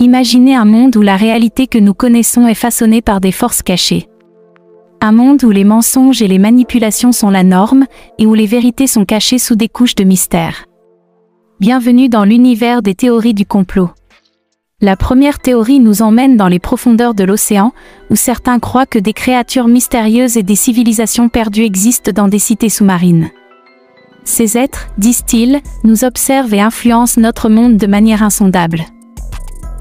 Imaginez un monde où la réalité que nous connaissons est façonnée par des forces cachées. Un monde où les mensonges et les manipulations sont la norme, et où les vérités sont cachées sous des couches de mystère. Bienvenue dans l'univers des théories du complot. La première théorie nous emmène dans les profondeurs de l'océan, où certains croient que des créatures mystérieuses et des civilisations perdues existent dans des cités sous-marines. Ces êtres, disent-ils, nous observent et influencent notre monde de manière insondable.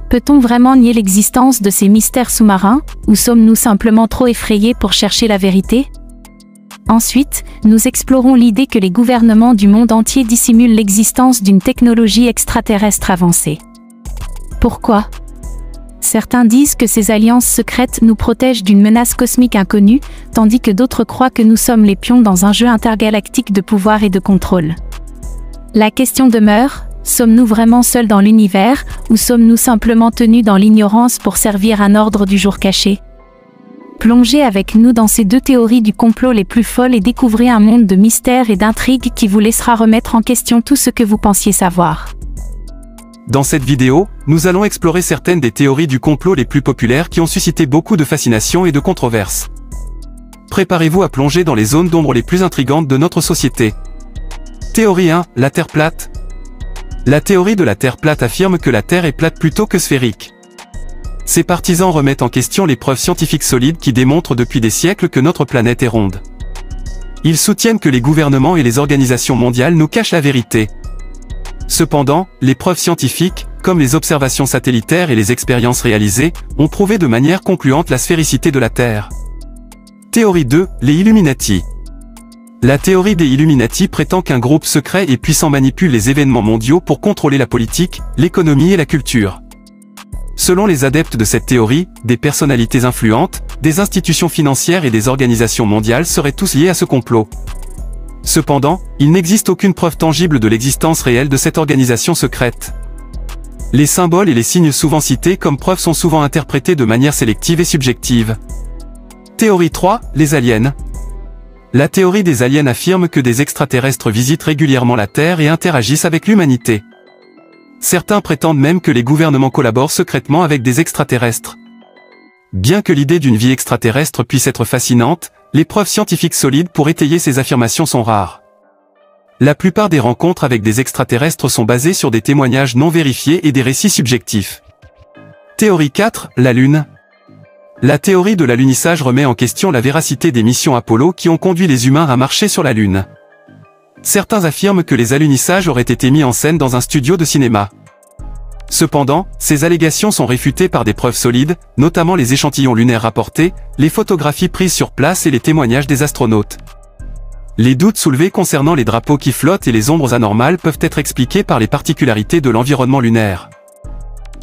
Peut-on vraiment nier l'existence de ces mystères sous-marins, ou sommes-nous simplement trop effrayés pour chercher la vérité? Ensuite, nous explorons l'idée que les gouvernements du monde entier dissimulent l'existence d'une technologie extraterrestre avancée. Pourquoi? Certains disent que ces alliances secrètes nous protègent d'une menace cosmique inconnue, tandis que d'autres croient que nous sommes les pions dans un jeu intergalactique de pouvoir et de contrôle. La question demeure, sommes-nous vraiment seuls dans l'univers, ou sommes-nous simplement tenus dans l'ignorance pour servir un ordre du jour caché? Plongez avec nous dans ces deux théories du complot les plus folles et découvrez un monde de mystères et d'intrigues qui vous laissera remettre en question tout ce que vous pensiez savoir. Dans cette vidéo, nous allons explorer certaines des théories du complot les plus populaires qui ont suscité beaucoup de fascination et de controverses. Préparez-vous à plonger dans les zones d'ombre les plus intrigantes de notre société. Théorie 1, la Terre plate. La théorie de la Terre plate affirme que la Terre est plate plutôt que sphérique. Ses partisans remettent en question les preuves scientifiques solides qui démontrent depuis des siècles que notre planète est ronde. Ils soutiennent que les gouvernements et les organisations mondiales nous cachent la vérité. Cependant, les preuves scientifiques, comme les observations satellitaires et les expériences réalisées, ont prouvé de manière concluante la sphéricité de la Terre. Théorie 2, les Illuminati. La théorie des Illuminati prétend qu'un groupe secret et puissant manipule les événements mondiaux pour contrôler la politique, l'économie et la culture. Selon les adeptes de cette théorie, des personnalités influentes, des institutions financières et des organisations mondiales seraient tous liés à ce complot. Cependant, il n'existe aucune preuve tangible de l'existence réelle de cette organisation secrète. Les symboles et les signes souvent cités comme preuves sont souvent interprétés de manière sélective et subjective. Théorie 3, les aliens. La théorie des aliens affirme que des extraterrestres visitent régulièrement la Terre et interagissent avec l'humanité. Certains prétendent même que les gouvernements collaborent secrètement avec des extraterrestres. Bien que l'idée d'une vie extraterrestre puisse être fascinante, les preuves scientifiques solides pour étayer ces affirmations sont rares. La plupart des rencontres avec des extraterrestres sont basées sur des témoignages non vérifiés et des récits subjectifs. Théorie 4, la Lune. La théorie de l'alunissage remet en question la véracité des missions Apollo qui ont conduit les humains à marcher sur la Lune. Certains affirment que les alunissages auraient été mis en scène dans un studio de cinéma. Cependant, ces allégations sont réfutées par des preuves solides, notamment les échantillons lunaires rapportés, les photographies prises sur place et les témoignages des astronautes. Les doutes soulevés concernant les drapeaux qui flottent et les ombres anormales peuvent être expliqués par les particularités de l'environnement lunaire.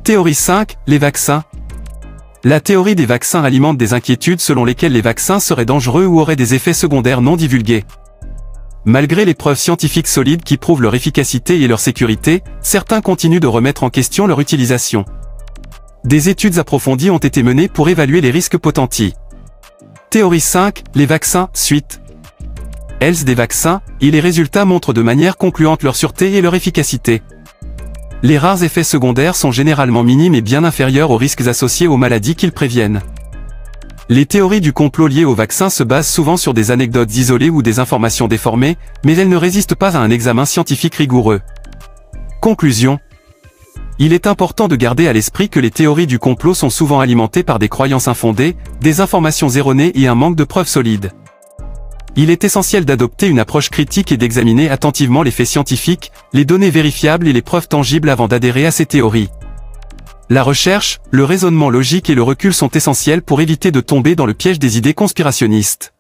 Théorie 5, les vaccins. La théorie des vaccins alimente des inquiétudes selon lesquelles les vaccins seraient dangereux ou auraient des effets secondaires non divulgués. Malgré les preuves scientifiques solides qui prouvent leur efficacité et leur sécurité, certains continuent de remettre en question leur utilisation. Des études approfondies ont été menées pour évaluer les risques potentiels. Théorie 5, les vaccins, suite. Else des vaccins, et les résultats montrent de manière concluante leur sûreté et leur efficacité. Les rares effets secondaires sont généralement minimes et bien inférieurs aux risques associés aux maladies qu'ils préviennent. Les théories du complot liées aux vaccins se basent souvent sur des anecdotes isolées ou des informations déformées, mais elles ne résistent pas à un examen scientifique rigoureux. Conclusion. Il est important de garder à l'esprit que les théories du complot sont souvent alimentées par des croyances infondées, des informations erronées et un manque de preuves solides. Il est essentiel d'adopter une approche critique et d'examiner attentivement les faits scientifiques, les données vérifiables et les preuves tangibles avant d'adhérer à ces théories. La recherche, le raisonnement logique et le recul sont essentiels pour éviter de tomber dans le piège des idées conspirationnistes.